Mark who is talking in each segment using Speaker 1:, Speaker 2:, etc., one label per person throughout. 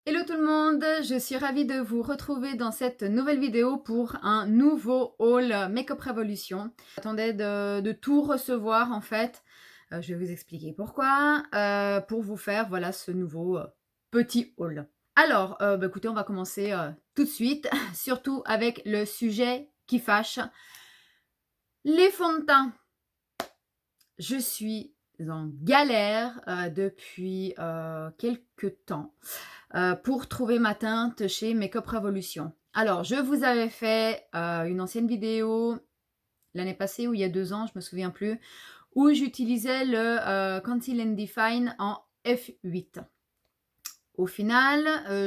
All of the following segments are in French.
Speaker 1: Hello tout le monde, je suis ravie de vous retrouver dans cette nouvelle vidéo pour un nouveau haul Make-up Revolution. J'attendais de tout recevoir en fait. Je vais vous expliquer pourquoi, pour vous faire voilà ce nouveau petit haul. Alors, écoutez, on va commencer tout de suite, surtout avec le sujet qui fâche, les fonds de teint. Je suis en galère depuis quelques temps pour trouver ma teinte chez Make-up Revolution. Alors, je vous avais fait une ancienne vidéo l'année passée ou il y a 2 ans, je me souviens plus, où j'utilisais le Conceal and Define en F8. Au final,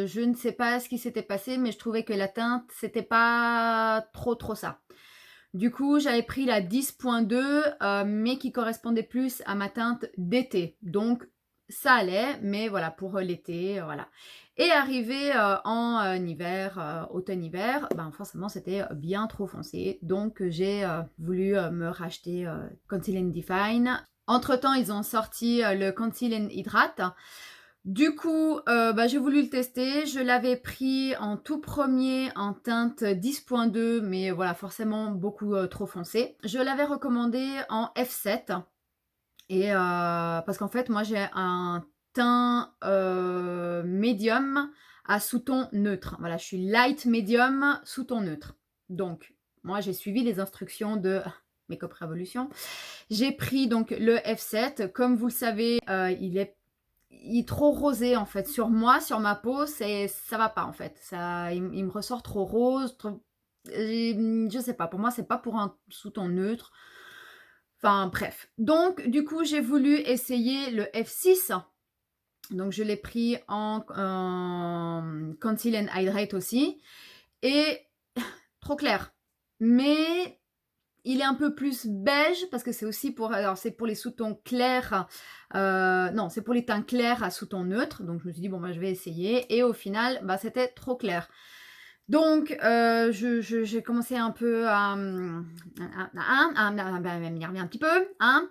Speaker 1: je ne sais pas ce qui s'était passé, mais je trouvais que la teinte, c'était pas trop ça. Du coup, j'avais pris la 10.2, mais qui correspondait plus à ma teinte d'été. Donc, ça allait, mais voilà, pour l'été, voilà. Et arrivé en hiver, automne-hiver, ben forcément, c'était bien trop foncé. Donc, j'ai voulu me racheter Conceal and Define. Entre-temps, ils ont sorti le Conceal and Hydrate. Du coup, j'ai voulu le tester. Je l'avais pris en tout premier en teinte 10.2, mais voilà, forcément beaucoup trop foncé. Je l'avais recommandé en F7 et parce qu'en fait, moi, j'ai un teint médium à sous-ton neutre. Voilà, je suis light médium sous-ton neutre. Donc, moi, j'ai suivi les instructions de Make-up Revolution. J'ai pris donc le F7. Comme vous le savez, il est trop rosé en fait. Sur moi, sur ma peau, ça va pas en fait. Il me ressort trop rose. Je sais pas, pour moi, c'est pas pour un sous-ton neutre. Enfin bref. Donc du coup, j'ai voulu essayer le F6. Donc je l'ai pris en Conceal and Hydrate aussi. Et trop clair. Mais il est un peu plus beige parce que c'est aussi pour, alors c'est pour les sous-tons clairs, non, c'est pour les teints clairs à sous-ton neutre. Donc je me suis dit, bon, je vais essayer. Et au final, c'était trop clair. Donc, j'ai commencé un peu à m'énerver un petit peu. Hein.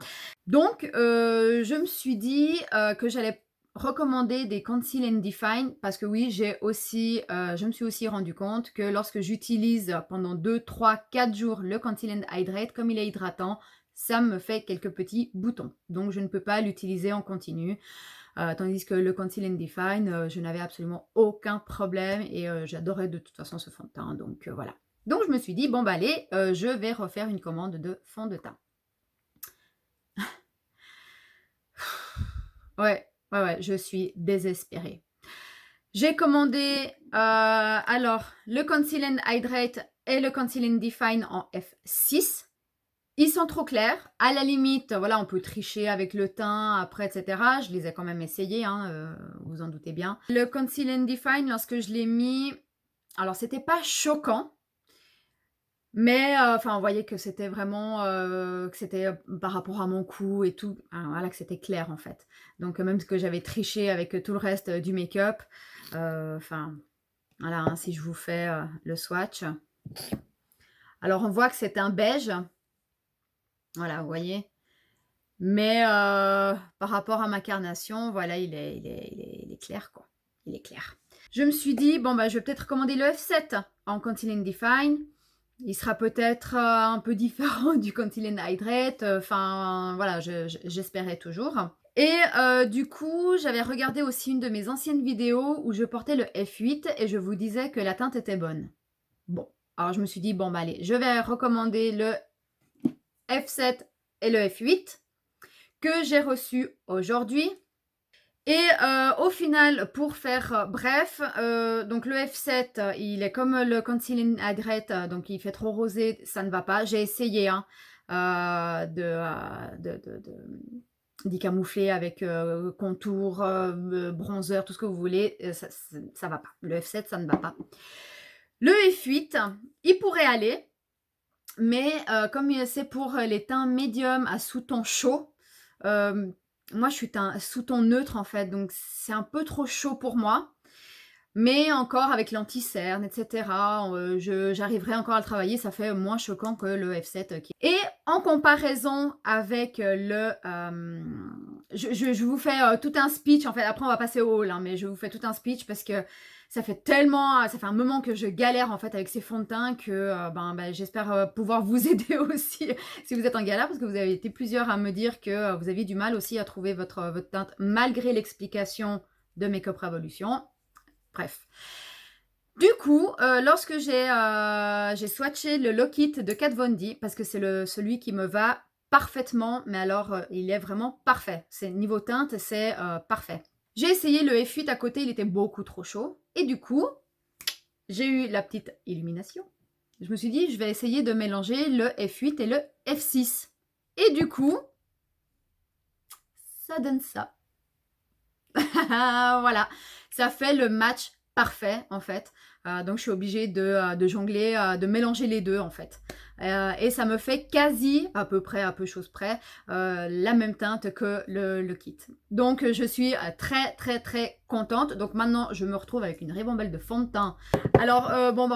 Speaker 1: Donc, je me suis dit que j'allais recommander des Conceal and Define parce que oui, je me suis aussi rendu compte que lorsque j'utilise pendant 2, 3, 4 jours le Conceal and Hydrate, comme il est hydratant, ça me fait quelques petits boutons. Donc, je ne peux pas l'utiliser en continu. Tandis que le Conceal and Define, je n'avais absolument aucun problème et j'adorais de toute façon ce fond de teint. Donc, voilà. Donc, je me suis dit, bon, allez, je vais refaire une commande de fond de teint. Ouais, je suis désespérée. J'ai commandé alors le Conceal and Hydrate et le Conceal and Define en F6. Ils sont trop clairs. À la limite, voilà, on peut tricher avec le teint après, etc. Je les ai quand même essayés, hein, vous en doutez bien. Le Conceal and Define, lorsque je l'ai mis, alors c'était pas choquant, mais on voyait que c'était vraiment, que c'était par rapport à mon cou et tout, voilà, que c'était clair en fait. Donc même que j'avais triché avec tout le reste du make-up, voilà, hein, si je vous fais le swatch. Alors on voit que c'est un beige, voilà, vous voyez. Mais par rapport à ma carnation, voilà, il est clair, quoi. Il est clair. Je me suis dit, bon, je vais peut-être commander le F7 en Conceal and Define. Il sera peut-être un peu différent du Conceal and Hydrate. Voilà, j'espérais toujours. Et du coup, j'avais regardé aussi une de mes anciennes vidéos où je portais le F8 et je vous disais que la teinte était bonne. Bon, alors je me suis dit, bon, allez, je vais recommander le F7 et le F8 que j'ai reçu aujourd'hui. Et au final, pour faire bref, donc le F7, il est comme le Conceal and Hydrate, donc il fait trop rosé, ça ne va pas. J'ai essayé d'y camoufler avec contour, bronzer, tout ce que vous voulez, ça va pas. Le F7, ça ne va pas. Le F8, il pourrait aller, mais comme c'est pour les teints médiums à sous-ton chaud, moi je suis sous-ton neutre en fait, donc c'est un peu trop chaud pour moi. Mais encore avec l'anti-cerne, etc., j'arriverai encore à le travailler, ça fait moins choquant que le F7. Et en comparaison avec je vous fais tout un speech, en fait, après on va passer au haul, hein, mais je vous fais tout un speech parce que ça fait un moment que je galère en fait avec ces fonds de teint que j'espère pouvoir vous aider aussi si vous êtes en galère, parce que vous avez été plusieurs à me dire que vous aviez du mal aussi à trouver votre teinte malgré l'explication de Make-up Revolution. Bref. Du coup, lorsque j'ai swatché le Lock It de Kat Von D, parce que c'est celui qui me va parfaitement, mais alors il est vraiment parfait. C'est niveau teinte, c'est parfait. J'ai essayé le F8 à côté, il était beaucoup trop chaud. Et du coup, j'ai eu la petite illumination. Je me suis dit, je vais essayer de mélanger le F8 et le F6. Et du coup, ça donne ça. Voilà, ça fait le match parfait en fait. Donc je suis obligée de jongler, de mélanger les deux en fait. Et ça me fait quasi, à peu près, à peu chose près, la même teinte que le kit. Donc je suis très contente. Donc maintenant je me retrouve avec une ribambelle de fond de teint. Alors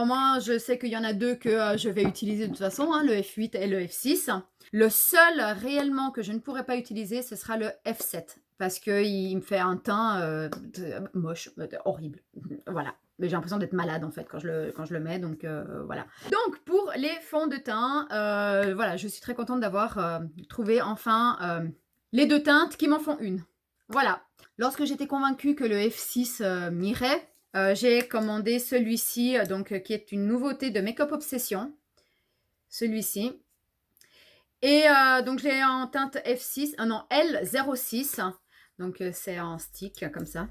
Speaker 1: moi je sais qu'il y en a deux que je vais utiliser de toute façon, hein, le F8 et le F6. Le seul réellement que je ne pourrais pas utiliser, ce sera le F7. Parce qu'il me fait un teint moche, horrible. Voilà. Mais j'ai l'impression d'être malade en fait quand je le mets, donc voilà. Donc pour les fonds de teint, voilà, je suis très contente d'avoir trouvé enfin les deux teintes qui m'en font une. Voilà. Lorsque j'étais convaincue que le F6 m'irait, j'ai commandé celui-ci, donc qui est une nouveauté de Make-up Obsession. Celui-ci. Et donc je l'ai en teinte F6, non L06. Donc c'est en stick comme ça.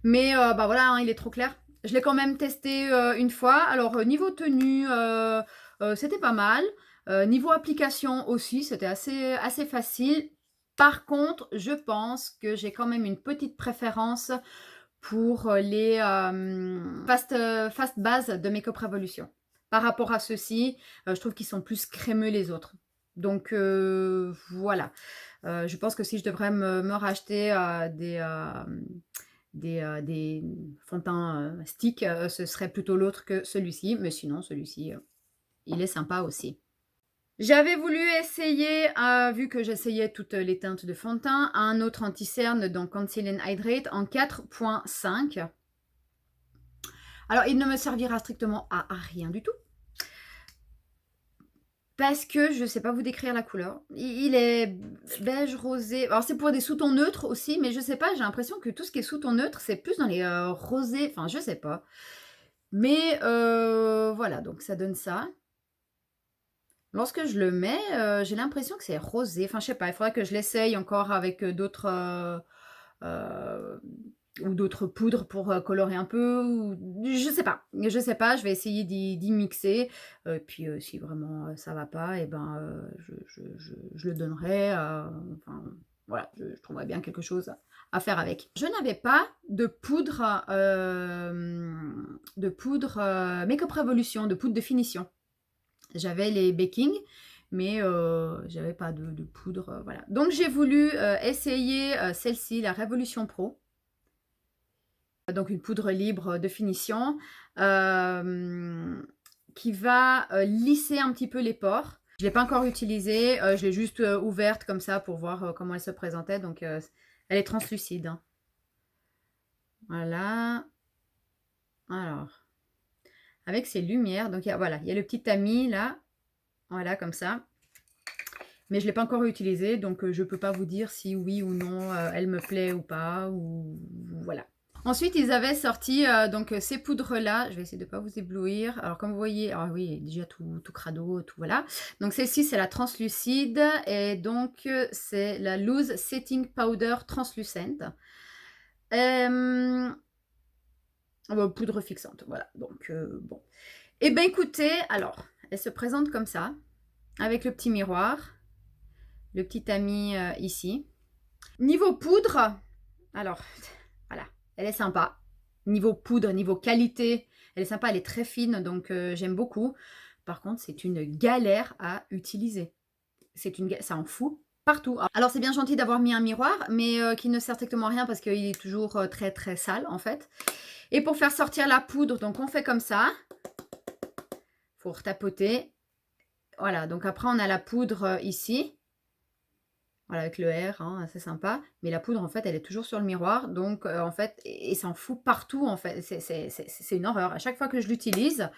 Speaker 1: Mais voilà, hein, il est trop clair. Je l'ai quand même testé une fois. Alors niveau tenue, c'était pas mal. Niveau application aussi, c'était assez facile. Par contre, je pense que j'ai quand même une petite préférence pour les fast base de Make-up Revolution. Par rapport à ceux-ci, je trouve qu'ils sont plus crémeux les autres. Donc voilà. Je pense que si je devrais me racheter des fonds de teint stick, ce serait plutôt l'autre que celui-ci. Mais sinon, celui-ci, il est sympa aussi. J'avais voulu essayer, vu que j'essayais toutes les teintes de fond de teint, un autre anti-cerne, donc Conceal and Hydrate, en 4.5. Alors, il ne me servira strictement à rien du tout. Parce que je ne sais pas vous décrire la couleur. Il est beige rosé. Alors, c'est pour des sous-tons neutres aussi, mais je ne sais pas, j'ai l'impression que tout ce qui est sous-tons neutres, c'est plus dans les rosés. Enfin, je ne sais pas. Mais voilà, donc ça donne ça. Lorsque je le mets, j'ai l'impression que c'est rosé. Enfin, je sais pas, il faudrait que je l'essaye encore avec d'autres ou d'autres poudres pour colorer un peu. Je sais pas. Je vais essayer d'y mixer. Puis si vraiment ça va pas, et ben je le donnerai. Enfin, voilà, je trouverai bien quelque chose à faire avec. Je n'avais pas de poudre Make-up Revolution, de poudre de finition. J'avais les baking, mais j'avais pas de poudre, voilà. Donc j'ai voulu essayer celle-ci, la Révolution Pro. Donc une poudre libre de finition qui va lisser un petit peu les pores. Je ne l'ai pas encore utilisée, je l'ai juste ouverte comme ça pour voir comment elle se présentait. Donc elle est translucide, hein. Voilà. Alors, avec ces lumières, donc voilà, il y a le petit tamis là. Voilà, comme ça. Mais je ne l'ai pas encore utilisée, donc je ne peux pas vous dire si oui ou non elle me plaît ou pas. Ou voilà. Ensuite, ils avaient sorti donc ces poudres-là. Je vais essayer de ne pas vous éblouir. Alors, comme vous voyez, alors oui, déjà tout crado, tout voilà. Donc, celle-ci, c'est la translucide. Et donc, c'est la Loose Setting Powder Translucent. Poudre fixante, voilà. Donc, bon. Eh bien, écoutez, alors, elle se présente comme ça. Avec le petit miroir, le petit tamis ici. Niveau poudre, alors voilà, elle est sympa. Niveau poudre, niveau qualité, elle est sympa, elle est très fine, donc j'aime beaucoup. Par contre, c'est une galère à utiliser. Ça en fout partout. Alors c'est bien gentil d'avoir mis un miroir, mais qui ne sert strictement à rien parce qu'il est toujours très sale en fait. Et pour faire sortir la poudre, donc on fait comme ça. Faut retapoter. Voilà, donc après on a la poudre ici. Voilà, avec le R, hein, c'est sympa. Mais la poudre, en fait, elle est toujours sur le miroir. Donc, en fait, et ça en fout partout, en fait. C'est une horreur. À chaque fois que je l'utilise,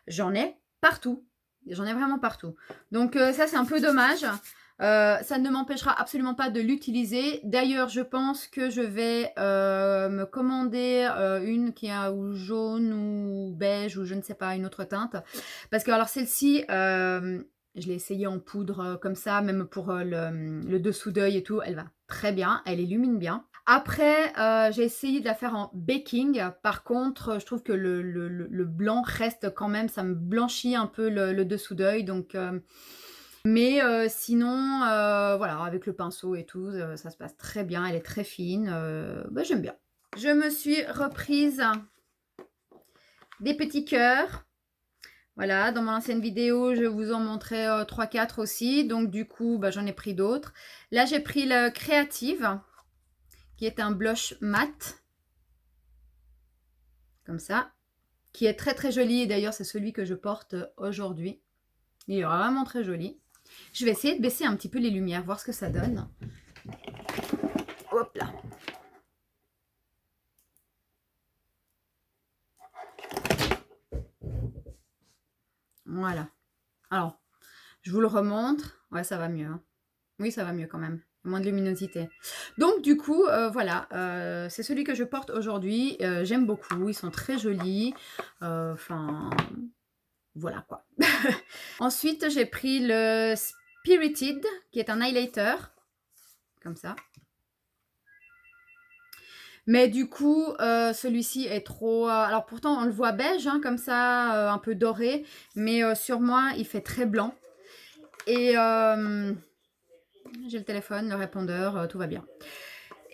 Speaker 1: j'en ai partout. J'en ai vraiment partout. Donc, ça, c'est un peu dommage. Ça ne m'empêchera absolument pas de l'utiliser. D'ailleurs, je pense que je vais me commander une qui a ou jaune ou beige ou je ne sais pas, une autre teinte. Parce que alors celle-ci, je l'ai essayée en poudre comme ça, même pour le dessous d'œil et tout. Elle va très bien, elle illumine bien. Après, j'ai essayé de la faire en baking. Par contre, je trouve que le blanc reste quand même, ça me blanchit un peu le dessous d'œil. Donc, mais sinon, voilà, avec le pinceau et tout, ça se passe très bien. Elle est très fine, bah, j'aime bien. Je me suis reprise des petits cœurs. Voilà, dans mon ancienne vidéo, je vous en montrais 3-4 aussi. Donc du coup, bah, j'en ai pris d'autres. Là, j'ai pris le Creative, qui est un blush mat. Comme ça. Qui est très très joli. Et d'ailleurs, c'est celui que je porte aujourd'hui. Il est vraiment très joli. Je vais essayer de baisser un petit peu les lumières, voir ce que ça donne. Hop là. Voilà. Alors, je vous le remontre. Ouais, ça va mieux. Hein. Oui, ça va mieux quand même. Moins de luminosité. Donc, du coup, voilà. C'est celui que je porte aujourd'hui. J'aime beaucoup. Ils sont très jolis. Enfin, voilà quoi. Ensuite, j'ai pris le Spirited, qui est un highlighter. Comme ça. Mais du coup, celui-ci est trop... alors pourtant, on le voit beige, hein, comme ça, un peu doré. Mais sur moi, il fait très blanc. Et j'ai le téléphone, le répondeur, tout va bien.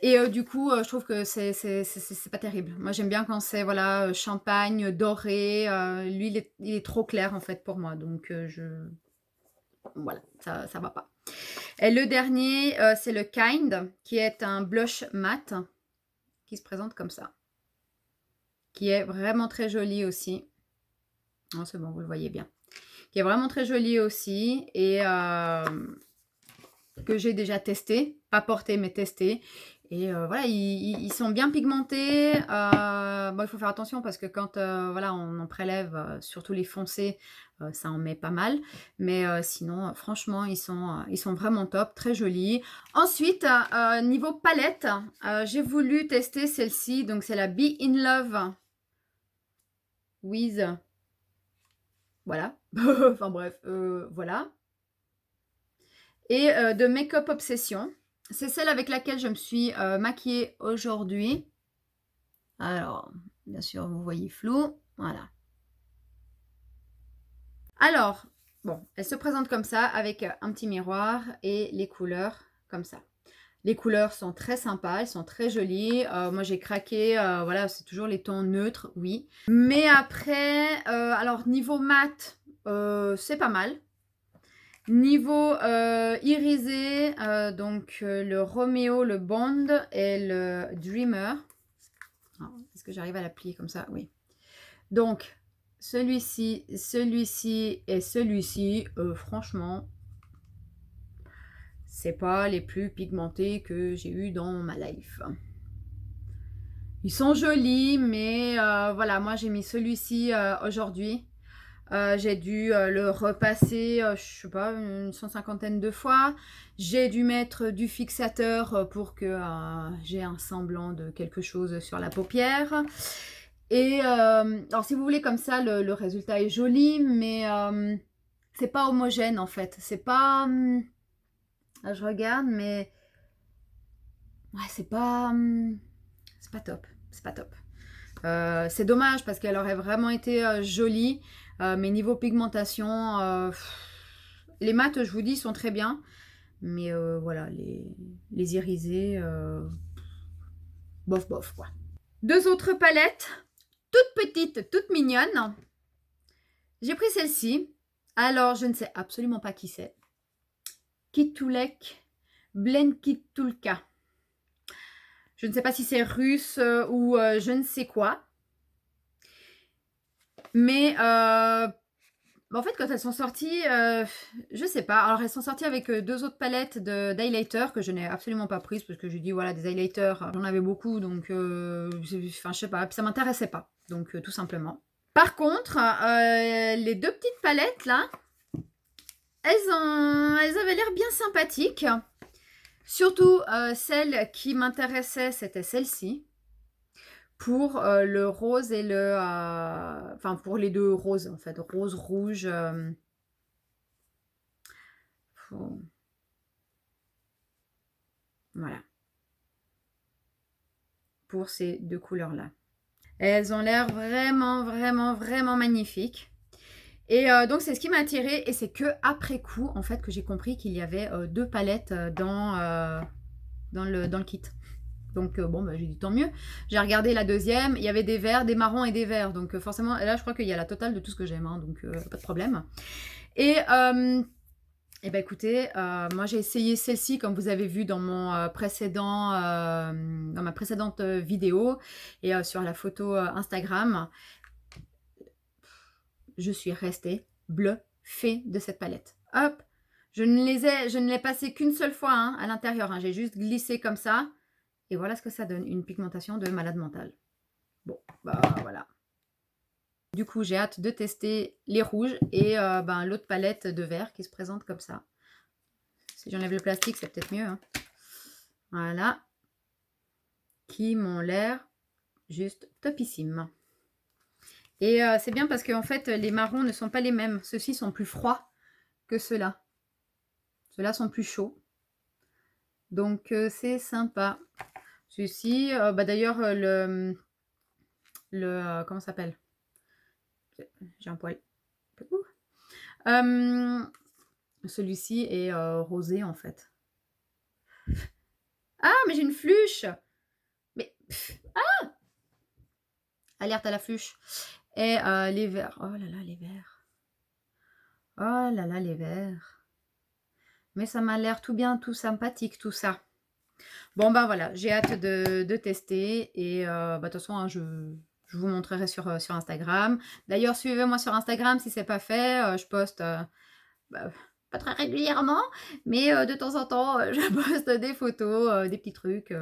Speaker 1: Et du coup, je trouve que c'est pas terrible. Moi, j'aime bien quand c'est voilà, champagne, doré. Lui, il est trop clair, en fait, pour moi. Donc, voilà, ça va pas. Et le dernier, c'est le Kind, qui est un blush mat, qui se présente comme ça. Qui est vraiment très joli aussi. Oh, c'est bon, vous le voyez bien. Qui est vraiment très joli aussi. Et que j'ai déjà testé. Pas porté, mais testé. Et voilà, ils sont bien pigmentés. Bon, il faut faire attention parce que quand voilà, on en prélève, surtout les foncés, ça en met pas mal. Mais sinon, franchement, ils sont vraiment top, très jolis. Ensuite, niveau palette, j'ai voulu tester celle-ci. Donc, c'est la Be In Love with... Voilà. Enfin bref, voilà. Et de Make-up Obsession. C'est celle avec laquelle je me suis maquillée aujourd'hui. Alors, bien sûr, vous voyez flou. Voilà. Alors, bon, elle se présente comme ça avec un petit miroir et les couleurs comme ça. Les couleurs sont très sympas, elles sont très jolies. Moi, j'ai craqué, voilà, c'est toujours les tons neutres, oui. Mais après, alors niveau mat, c'est pas mal. Niveau irisé, donc le Romeo, le Bond et le Dreamer. Est-ce que j'arrive à la plier comme ça? Oui. Donc, celui-ci et celui-ci, franchement, c'est pas les plus pigmentés que j'ai eu dans ma life. Ils sont jolis, mais voilà, moi j'ai mis celui-ci aujourd'hui. J'ai dû le repasser, je sais pas, une 150aine de fois. J'ai dû mettre du fixateur pour que j'ai un semblant de quelque chose sur la paupière. Et alors si vous voulez comme ça, le résultat est joli, mais c'est pas homogène en fait. C'est pas... là, je regarde, mais... ouais, c'est pas top. C'est pas top. C'est dommage parce qu'elle aurait vraiment été jolie. Mais niveau pigmentation, les mats, je vous dis, sont très bien. Mais voilà, les irisés, bof bof quoi. Deux autres palettes, toutes petites, toutes mignonnes. J'ai pris celle-ci. Alors, je ne sais absolument pas qui c'est. Kitulek Blenkitulka. Je ne sais pas si c'est russe ou je ne sais quoi. Mais En fait, quand elles sont sorties, je sais pas. Alors, elles sont sorties avec 2 autres palettes d'highlighter que je n'ai absolument pas prises parce que j'ai dit: «Voilà, des highlighters, j'en avais beaucoup donc enfin, je sais pas, puis ça m'intéressait pas», donc tout simplement. Par contre, les 2 petites palettes là, elles avaient l'air bien sympathiques. Surtout, celle qui m'intéressait, c'était celle-ci. Pour, le rose et le, enfin pour les 2 roses en fait, rose, rouge, faut voilà, pour ces 2 couleurs-là. Elles ont l'air vraiment, vraiment, vraiment magnifiques et donc c'est ce qui m'a attirée et c'est qu'après coup, en fait, que j'ai compris qu'il y avait, 2 palettes, dans le kit. Donc bon, bah, j'ai dit: «Tant mieux». J'ai regardé la deuxième, il y avait des verts, des marrons et des verts donc forcément là, je crois qu'il y a la totale de tout ce que j'aime, hein, donc pas de problème et bah, écoutez, moi j'ai essayé celle-ci comme vous avez vu dans mon, dans ma précédente, vidéo et sur la photo, Instagram. Je suis restée bluffée de cette palette. Hop! Je ne l'ai passée qu'une seule fois, hein, à l'intérieur, hein. J'ai juste glissé comme ça et voilà ce que ça donne, une pigmentation de malade mental. Bon, bah, voilà. Du coup, j'ai hâte de tester les rouges et ben, l'autre palette de vert qui se présente comme ça. Si j'enlève le plastique, c'est peut-être mieux, hein. Voilà. Qui m'ont l'air juste topissime. Et c'est bien parce qu'en fait, les marrons ne sont pas les mêmes. Ceux-ci sont plus froids que ceux-là. Ceux-là sont plus chauds. Donc, c'est sympa. Celui-ci, bah, d'ailleurs, comment ça s'appelle? J'ai un poil. Celui-ci est rosé, en fait. Ah, mais j'ai une fluche! Mais, alerte à la fluche. Et les verts. Oh là là, les verts. Oh là là, les verts. Mais ça m'a l'air tout bien, tout sympathique, tout ça. Bon, ben voilà, j'ai hâte de tester. Et bah, de toute façon, hein, je vous montrerai sur Instagram. D'ailleurs, suivez-moi sur Instagram si ce n'est pas fait. Je poste bah, pas très régulièrement, mais de temps en temps, je poste des photos, des petits trucs.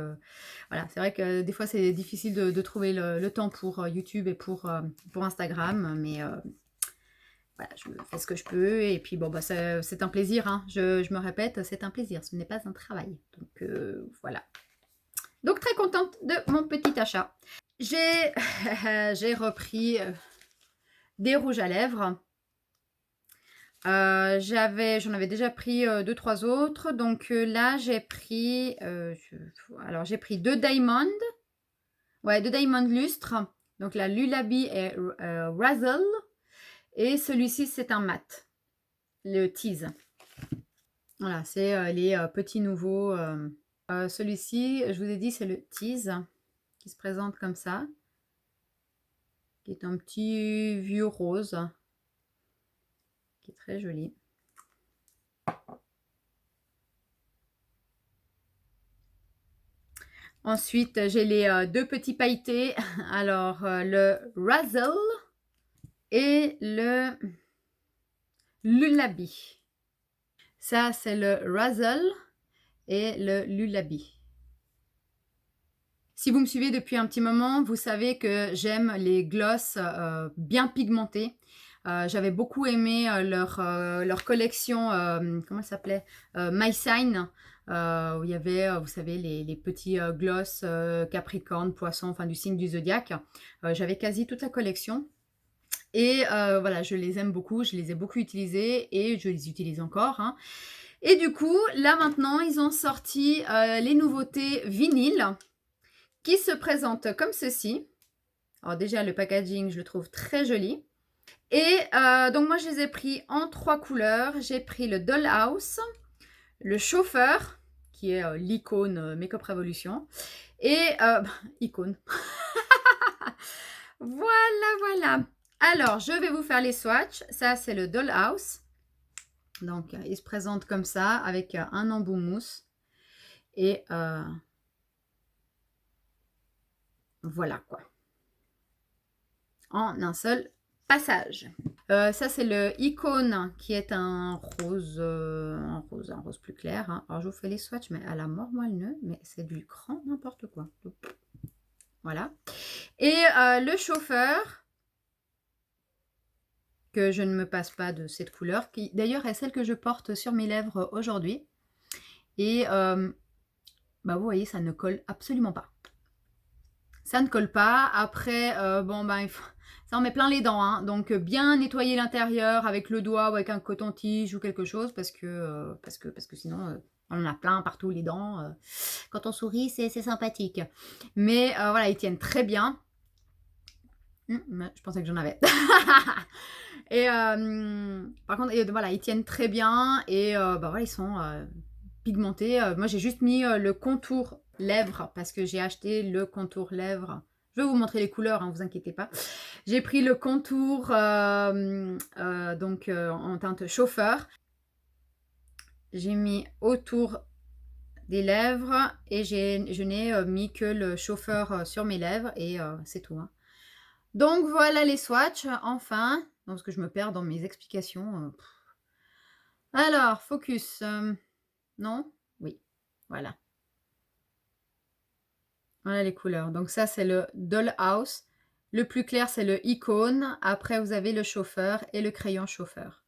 Speaker 1: Voilà, c'est vrai que des fois, c'est difficile de trouver le temps pour YouTube et pour Instagram, mais voilà, je fais ce que je peux et puis bon, bah, c'est un plaisir, hein. Je me répète, c'est un plaisir, ce n'est pas un travail. Donc voilà. Donc très contente de mon petit achat. J'ai repris des rouges à lèvres. J'en avais déjà pris 2-3 autres. Donc là, j'ai pris, alors j'ai pris 2 Diamond. Ouais, 2 Diamond Lustre. Donc la Lullaby et Razzle. Et celui-ci, c'est un mat. Le Tease. Voilà, c'est les petits nouveaux. Celui-ci, je vous ai dit, c'est le Tease qui se présente comme ça. Qui est un petit vieux rose. Qui est très joli. Ensuite, j'ai les 2 petits pailletés. Alors, le Razzle et le Lullaby. Ça, c'est le Razzle et le Lullaby. Si vous me suivez depuis un petit moment, vous savez que j'aime les gloss bien pigmentés. J'avais beaucoup aimé leur collection, comment ça s'appelait, My Sign, où il y avait, vous savez, les petits gloss Capricorne, Poisson, enfin du signe du zodiaque. J'avais quasi toute la collection. Et voilà, je les aime beaucoup, je les ai beaucoup utilisés et je les utilise encore, hein. Et du coup, là maintenant, ils ont sorti les nouveautés vinyle qui se présentent comme ceci. Alors déjà, le packaging, je le trouve très joli. Et donc moi, je les ai pris en 3 couleurs. J'ai pris le Dollhouse, le Chauffeur, qui est l'icône Make-up Revolution, et icône. Voilà, voilà. Alors, je vais vous faire les swatchs. Ça, c'est le Dollhouse. Donc, il se présente comme ça, avec un embout mousse. Et voilà quoi. En un seul passage. Ça, c'est le Icône qui est un rose, un rose plus clair. Hein. Alors, je vous fais les swatchs, mais à la mort, moi, le nœud, mais c'est du grand n'importe quoi. Voilà. Et le chauffeur, que je ne me passe pas de cette couleur, qui d'ailleurs est celle que je porte sur mes lèvres aujourd'hui. Et bah, vous voyez, ça ne colle absolument pas. Ça ne colle pas. Après, bon, ben, ça en met plein les dents. Hein. Donc, bien nettoyer l'intérieur avec le doigt ou avec un coton-tige ou quelque chose parce que sinon, on en a plein partout les dents. Quand on sourit, c'est sympathique. Mais voilà, ils tiennent très bien. Je pensais que j'en avais. Et par contre, voilà, ils tiennent très bien et bah, voilà, ils sont pigmentés. Moi, j'ai juste mis le contour lèvres parce que j'ai acheté le contour lèvres. Je vais vous montrer les couleurs, hein, vous inquiétez pas. J'ai pris le contour en teinte chauffeur. J'ai mis autour des lèvres et je n'ai mis que le chauffeur sur mes lèvres et c'est tout. Hein. Donc voilà les swatchs, enfin. Non, parce que je me perds dans mes explications. Alors, focus. Non? Oui, voilà. Voilà les couleurs. Donc ça, c'est le Dollhouse. Le plus clair, c'est le Icône. Après, vous avez le chauffeur et le crayon chauffeur.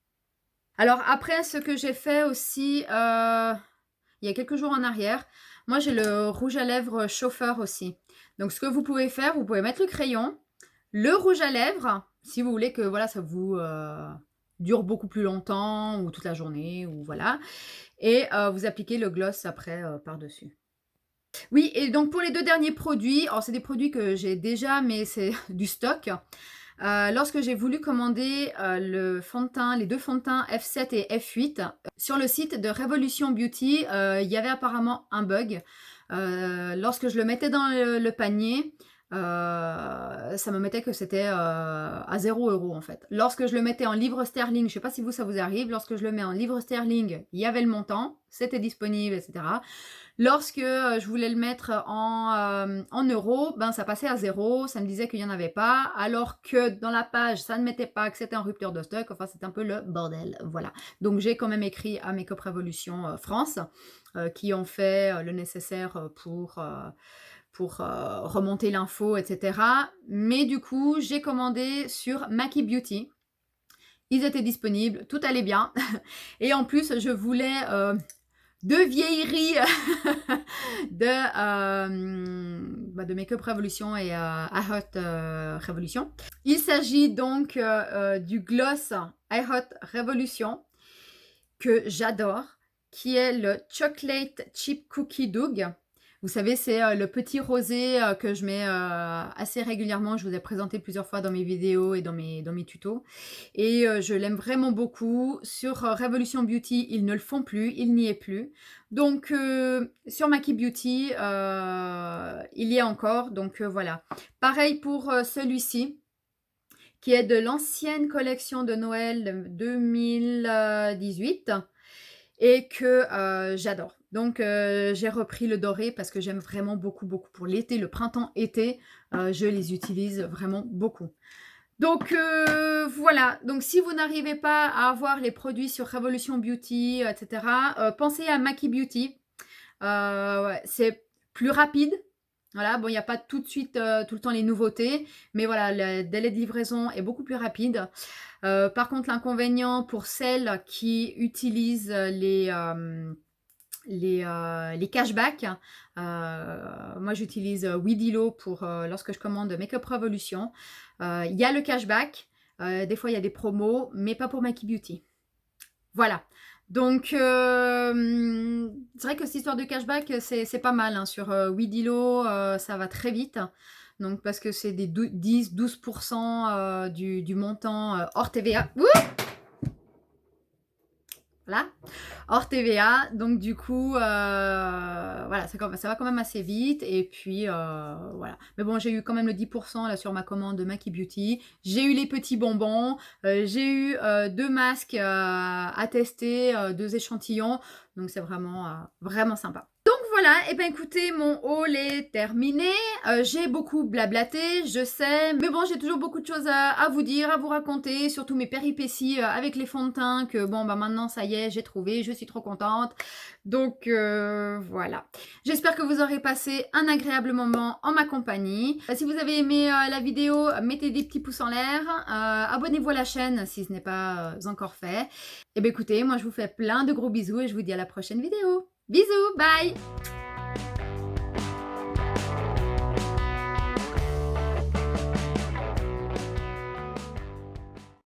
Speaker 1: Alors après, ce que j'ai fait aussi, il y a quelques jours en arrière, moi j'ai le rouge à lèvres chauffeur aussi. Donc ce que vous pouvez faire, vous pouvez mettre le crayon, le rouge à lèvres, si vous voulez que voilà, ça vous dure beaucoup plus longtemps ou toute la journée ou voilà. Et vous appliquez le gloss après par-dessus. Oui, et donc pour les deux derniers produits, alors c'est des produits que j'ai déjà, mais c'est du stock. Lorsque j'ai voulu commander le fond de teint, les deux fonds de teint F7 et F8, sur le site de Revolution Beauty, il y avait apparemment un bug. Lorsque je le mettais dans le panier, ça me mettait que c'était à 0 € en fait. Lorsque je le mettais en livres sterling, je ne sais pas si ça vous arrive, lorsque je le mets en livres sterling, il y avait le montant, c'était disponible, etc. Lorsque je voulais le mettre en euros, ben ça passait à 0, ça me disait qu'il n'y en avait pas, alors que dans la page, ça ne mettait pas que c'était en rupture de stock, enfin c'est un peu le bordel, voilà. Donc j'ai quand même écrit à Make Up Revolution France, qui ont fait le nécessaire pour remonter l'info, etc. Mais du coup, j'ai commandé sur Maki Beauty. Ils étaient disponibles, tout allait bien. Et en plus, je voulais deux vieilleries de Make Up Revolution et iHot Revolution. Il s'agit donc du gloss iHot Revolution que j'adore, qui est le Chocolate Chip Cookie Dough. Vous savez, c'est le petit rosé que je mets assez régulièrement. Je vous ai présenté plusieurs fois dans mes vidéos et dans mes tutos. Et je l'aime vraiment beaucoup. Sur Revolution Beauty, ils ne le font plus. Il n'y est plus. Donc, sur Maki Beauty, il y est encore. Donc, voilà. Pareil pour celui-ci, qui est de l'ancienne collection de Noël 2018 et que j'adore. Donc j'ai repris le doré parce que j'aime vraiment beaucoup pour l'été, le printemps-été, je les utilise vraiment beaucoup. Donc voilà, donc si vous n'arrivez pas à avoir les produits sur Revolution Beauty, etc., pensez à Maki Beauty. Ouais, c'est plus rapide. Voilà, bon, il n'y a pas tout de suite, tout le temps les nouveautés, mais voilà, le délai de livraison est beaucoup plus rapide. Par contre, l'inconvénient pour celles qui utilisent les cashbacks, moi j'utilise Weedilo pour lorsque je commande Make Up Revolution. Il y a le cashback, des fois il y a des promos, mais pas pour Maki Beauty. Voilà. Donc, c'est vrai que cette histoire de cashback, c'est pas mal. Hein. Sur Weedilo, ça va très vite. Donc, parce que c'est des 10-12% du montant hors TVA. Ouh, voilà, hors TVA. Donc, du coup, voilà, ça va quand même assez vite. Et puis, voilà. Mais bon, j'ai eu quand même le 10% là sur ma commande de Maki Beauty. J'ai eu les petits bonbons. J'ai eu 2 masques à tester, 2 échantillons. Donc, c'est vraiment, vraiment sympa. Donc, voilà, et ben écoutez, mon haul est terminé. J'ai beaucoup blablaté, je sais, mais bon, j'ai toujours beaucoup de choses à vous dire, à vous raconter, surtout mes péripéties avec les fonds de teint que bon, bah maintenant, ça y est, j'ai trouvé, je suis trop contente. Donc voilà. J'espère que vous aurez passé un agréable moment en ma compagnie. Si vous avez aimé la vidéo, mettez des petits pouces en l'air. Abonnez-vous à la chaîne si ce n'est pas encore fait. Et bien écoutez, moi je vous fais plein de gros bisous et je vous dis à la prochaine vidéo. Bisous, bye!